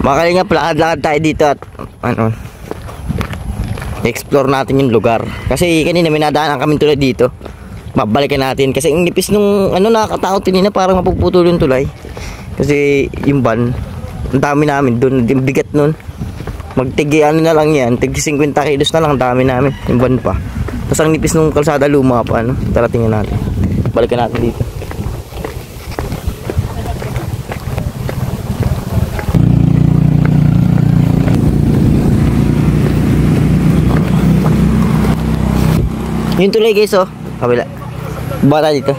Mga kalingap, lakad-lakad tayo dito at ano, explore natin yung lugar. Kasi kanina may nadaanan kami tulad dito. Mabalikan natin kasi ang nipis nung ano, nakakatakot kanina, parang mapuputol yung tulay. Kasi yung van, ang dami namin doon, bigat nun. Magtigi ano na lang yan, tigi 50 kilos na lang, dami namin yung van pa. Tapos ang nipis nung kalsada, luma pa, ano. Tara tingnan natin. Balikan natin dito. Yung tulay guys, oh. Kabila. Bata dito.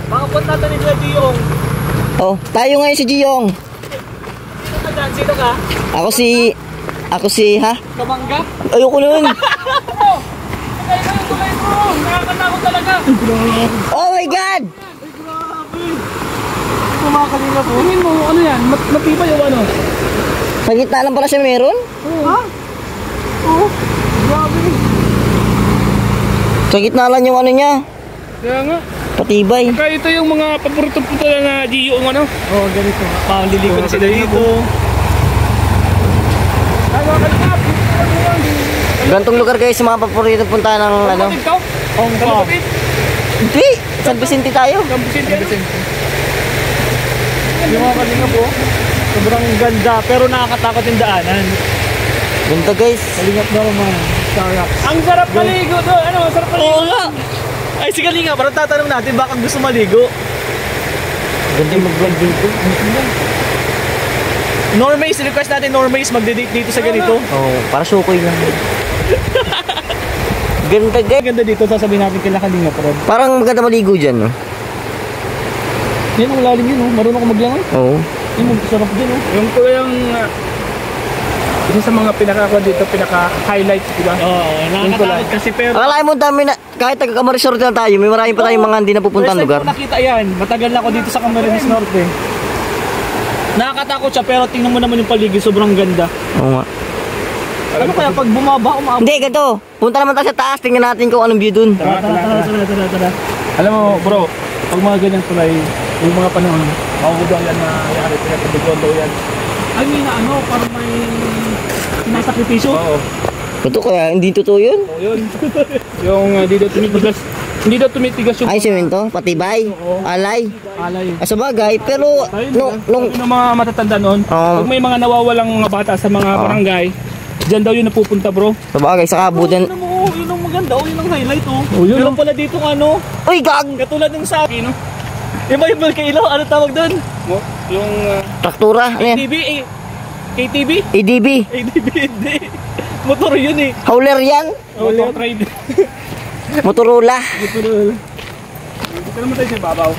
Baka punta natin ni Giyong. Oh, tayo ngayon si Giyong. Sino ka dyan? Sino ka? Ako si, ha? Kamangga? Ayoko nun. Tulay mo! Nakakatakot talaga! Oh my God! Ay, grabe! Kumakalinga po. Tingin mo, ano yan? Matibay o ano? Sa gitna lang pala siya meron? Ha? Oo. Grabe. Sa gitna lang yung ano niya. Kaya nga. Patibay. Kaya ito yung mga paborito po na Giyong ano? Oo, ganito. Pangliligo na sila dito. Ay, mga kalingap! Gantong lugar guys, mga paborito punta ng ano. Kapatid ka? Oo, kapatid. Hindi, San Vicente tayo. San Vicente. Yung mga kalingap po, sobrang ganda pero nakakatakot yung daanan. Ganda guys. Kalingap daw man. Ang sarap maligo doon. Ano, sarap maligo. Oo nga. Ay, sige Kalingap, parang tatanong natin baka gusto maligo. Ganda yung mag-vlog dito. Normace, request natin Normace magde-date dito sa ganito. Oh, para sukoy lang. Ganda guys. Ganda dito, sasabihin natin kila Kalingap Rob. Parang maganda maligo dyan, no? Yan ang lalim yun, oh. Marunong ko maglangoy. Oo. Yan, sarap din, oh. Yung ko yung isa sa mga pinaka-highlight, di ba? Oo, nakakatakot kasi pero... Akala mo dami na, kahit taga-Camarines Norte na tayo, may maraming pa tayong mga hindi napupuntahan lugar. First time ko nakita yan, matagal na ako dito sa Camarines Norte. Nakakatakot siya pero tingnan mo naman yung paligid, sobrang ganda. Oo nga. Ano kaya pag bumaba, umabot? Hindi, ganito. Punta naman tayo sa taas, tingnan natin kung anong view dun. Tara. Alam mo bro, pag mga ganyan tulay, yung mga panahon, makukudaw yan na yari, pinatubigwan daw yan. I mean, ano, parang may sinasakripisyo. Oo. Ito kaya, hindi totoo yun? Oo, yun. Yung hindi daw tumitigas yung... Ay, semento, patibay, alay. Sa bagay, pero nung yung mga matatanda noon, pag may mga nawawalang mga bata sa mga barangay, diyan daw yun napupunta bro. Sa bagay, sa kabutan. Yun ang maganda, yun ang highlight Yun ang pala dito ano. Uy, gag! Katulad ng sa akin, no? Iba yung Volcano, ano tawag doon? Yung... Traktura, ano yan? KTV? ADB. ADB, hindi. Motor yun eh. Howler yan? Motor trade. Motorola. Dito naman tayo sa babaw.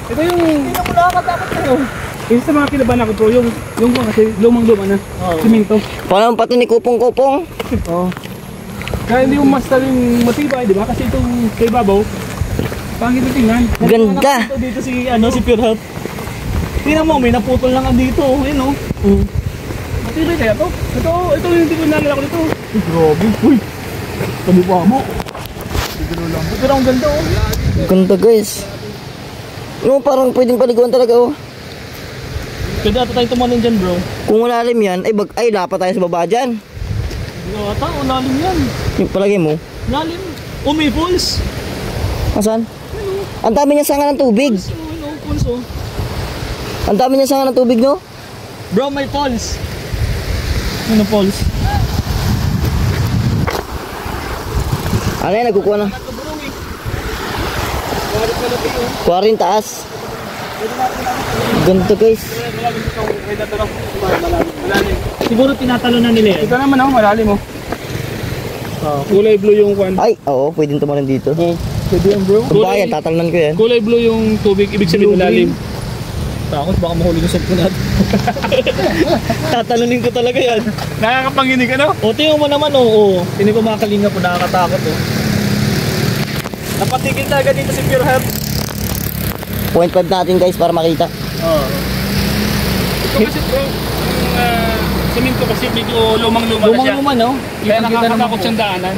Ito yung... Hindi na mo nakakatakot na Isa sa mga kinabahan ako bro, yung kasi lumang-luma na. Simento. Paano pa ito ni Kupong-Kupong? Oo. Kaya hindi mo masaling matibay, di ba? Kasi itong kay babaw, pangit na tingnan. Ganda. Dito si Pure Health. Tingnan mo, may naputol lang dito. Ayun matibay kaya to? Ito yung hindi ko nalala ko dito. Grabe. Uy! Sabi pa mo. Pero ang ganda Ganda guys. No, parang pwedeng paliguan talaga Pwede ata tayo tumalon dyan bro. Kung malalim yan, ay dapat tayo sa baba dyan. Ata, lalim yan. Yung palagay mo? Lalim. May falls. Asan? Ang dami niya sanga ng tubig. Falls Ang dami niya sanga ng tubig, no? Bro, may falls. Ano falls? Ano yan, nagkukuha na. 40 taas. Ganito guys. Siguro tinatalo na nila yan. Ito naman malalim kulay blue yung kwan. Ay, oo, pwedeng tumalon dito. Pwede yan bro. Bayan, tatalnan ko yan. Kulay blue yung tubig, ibig sabihin malalim. Takot, baka mahuli yung sabko natin. Tatalunin ko talaga yan. Nakakapanginig ano? Tingnan mo naman Tinig ko makalinga po, nakakatakot Napatigil talaga dito si Pure Health. 0.5 natin guys para makita. Ito kasi bro, yung simento kasi medyo lumang-luma na siya. Lumang-luma no? Kaya nakakatakot siyang daanan.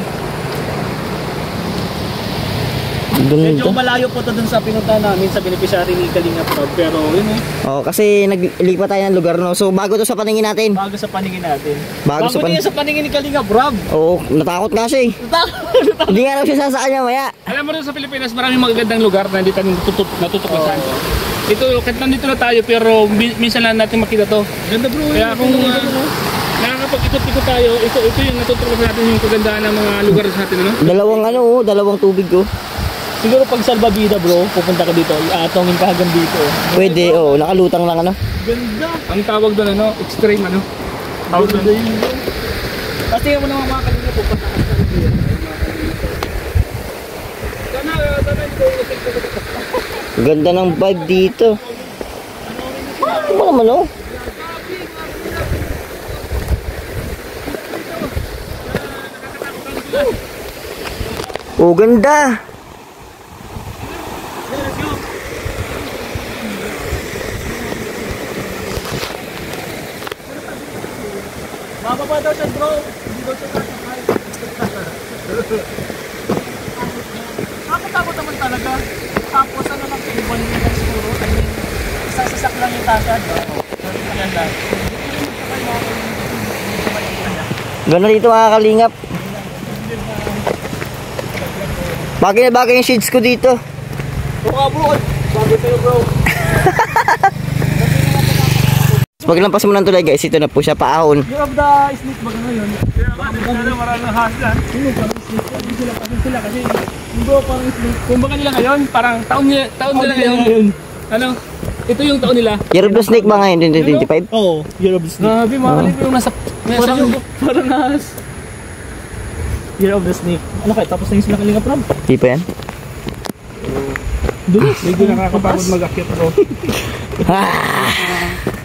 Medyo Ganda. malayo po to dun sa pinunta namin sa beneficiary ni Kalinga Prab. Pero yun eh, Oh, kasi naglipat tayo ng lugar, no? So, bago to sa paningin natin. bago sa paningin natin. Bago sa din yan sa paningin ni Kalinga Prab. Oo, natakot nga siya eh. Hindi nga raw siya sasakyan niya maya. Alam mo rin sa Pilipinas, maraming magagandang lugar na hindi tayo natutuklasan. Ito, kahit nandito na tayo, pero minsan lang natin makita to. Ganda bro. Kaya kung nakakapag-ikot-ikot tayo, ito yung natutuklasan natin yung kagandahan ng mga lugar sa atin, ano? Dalawang tubig ko. Siguro pag salbabida bro, pupunta ka dito, iatongin ka hanggang dito. Pwede, oo, nakalutang lang ano. Ganda. Ang tawag doon ano, extreme ano. Tawag doon. Kasi mo naman mga kanina pupunta ka sa dito. Sana dito. Ganda ng vibe dito. Ano ba naman oh? Oh, ganda. Mababa daw siya bro. Hindi daw siya sasakay. Takot naman talaga. Tapos ano lang pinibon nila siguro. Isang sasak lang yung tasad. Ayan lang. Ganda dito mga kalingap. Bagay na bagay yung shades ko dito. Oo bro. Bago tayo bro. Pag lampas mo ng tulay guys, ito na po siya, paahon. You have the snake bag ngayon. Maraming hasan. Sila kasi bro parang snake. Kung baka nila ngayon, parang taon nila ngayon. Ano? Ito yung taon nila. Year of the Snake ba ngayon, 2025? Oo, Year of the Snake. Grabe, mga kalip yung nasa parang nas Year of the Snake. Ano kaya? Tapos na yung sila Kalinga Prab. Di pa yan? Dulis. Medyo nakakapagod mag-akyat bro.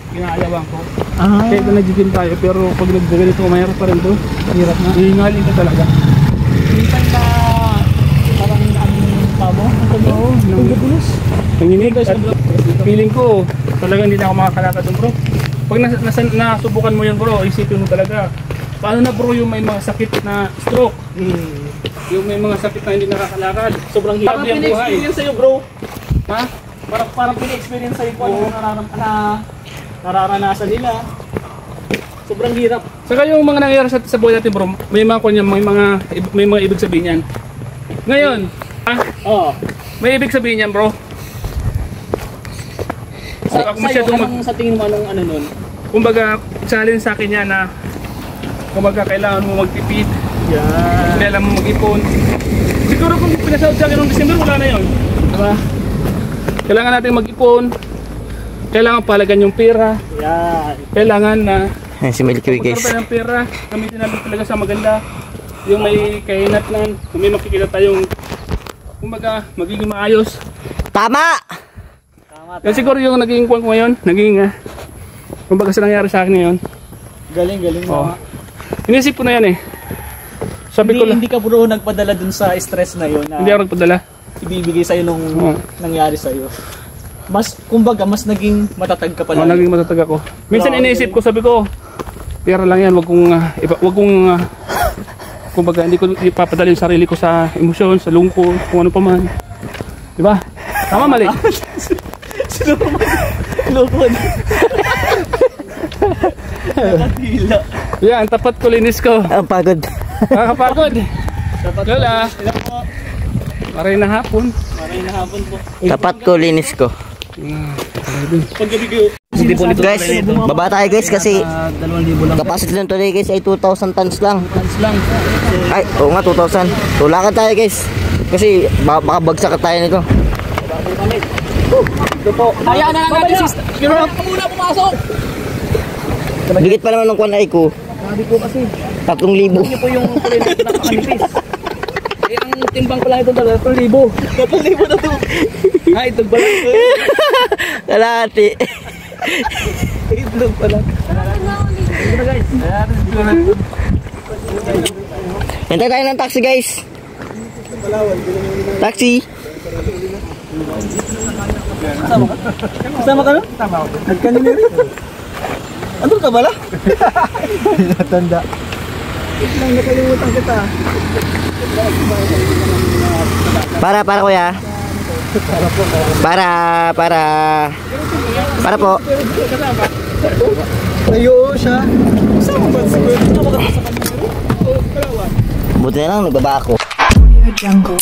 Ginaalawang ko. Kaya ito nag-gym tayo, pero pag nag-ganito, mayroon pa rin to. Hirap na. Hihingalin ka talaga. Minsan na parang ang pamo. Oo, nanggugulos. Nanginig. Feeling ko, talaga hindi na ako makakalakad doon bro. Pag nasubukan mo yun bro, isipin mo talaga. Paano na bro yung may mga sakit na stroke? Yung may mga sakit na hindi nakakalakad. Sobrang hirap yung buhay. Parang pina-experience sa'yo bro. Ha? Parang pina-experience sa'yo kung ano nararanasan nila. Sobrang hirap. Saka yung mga nangyayari sa buhay natin bro, may mga ibig sabihin yan. Ngayon, may ibig sabihin yan bro. Sa tingin mo anong ano nun? Kumbaga, challenge sa akin yan na kumbaga kailangan mo magtipid. Yan. Kailangan mo mag-ipon. Siguro kung pinasahod sa akin noong December, wala na yun. Diba? Kailangan natin mag-ipon. Kailangan palagan yung pera. Yan. Kailangan na Ayan si Milky Way guys. pagkaroon ng pera, gamitin natin talaga sa maganda. Yung may kainatnan, kung may makikita tayong kumbaga magiging maayos. Tama! Yan siguro yung naging kwan ko ngayon, naging kumbaga sa nangyari sa akin ngayon. Galing Oh. Inisip ko na yan eh. Sabi ko lang, Hindi ka bro nagpadala dun sa stress na yun na hindi ako nagpadala. ibibigay sa'yo nung nangyari sa'yo. Kumbaga, mas naging matatag ka pala. Naging matatag ako. Minsan iniisip ko, sabi ko, pera lang yan, wag kong kumbaga hindi ko ipapadala yung sarili ko sa emosyon, sa lungkot, kung ano pa man. Diba? Tama mali? Lukod. Nakatila. Yan, tapat ko linis ko. Ang pagod. Nakakapagod. Lola, maray na hapon. Maray na hapon po. Tapat ko, linis ko. Paggabi ko. Guys, baba tayo guys kasi 2,000 lang. capacity ng tulay guys ay 2,000 tons lang. Tons lang. Ay, oo nga 2,000. Tulakan tayo guys. Kasi baka bagsak tayo nito. Ito po. Hayaan na lang natin sister. Pero ako muna pumasok. Bigit pa naman ng kwan ay ko. Sabi ko kasi. 3,000. Ito po yung kulay na napakanipis. Eh, ang timbang ko lang ito 3,000. 3,000 na ito. Ay, ito ba lang? Kalahati. Itlog pa lang. Ito na guys. Hintay tayo ng taxi guys. Taxi. Kasama ka no? Nagkanina rin. Ano ka bala? Natanda. Lang nakalimutan kita. Para kuya. Para po. Ayo siya. Saan ba siguro? Buti na lang nagbaba ako. Jungle.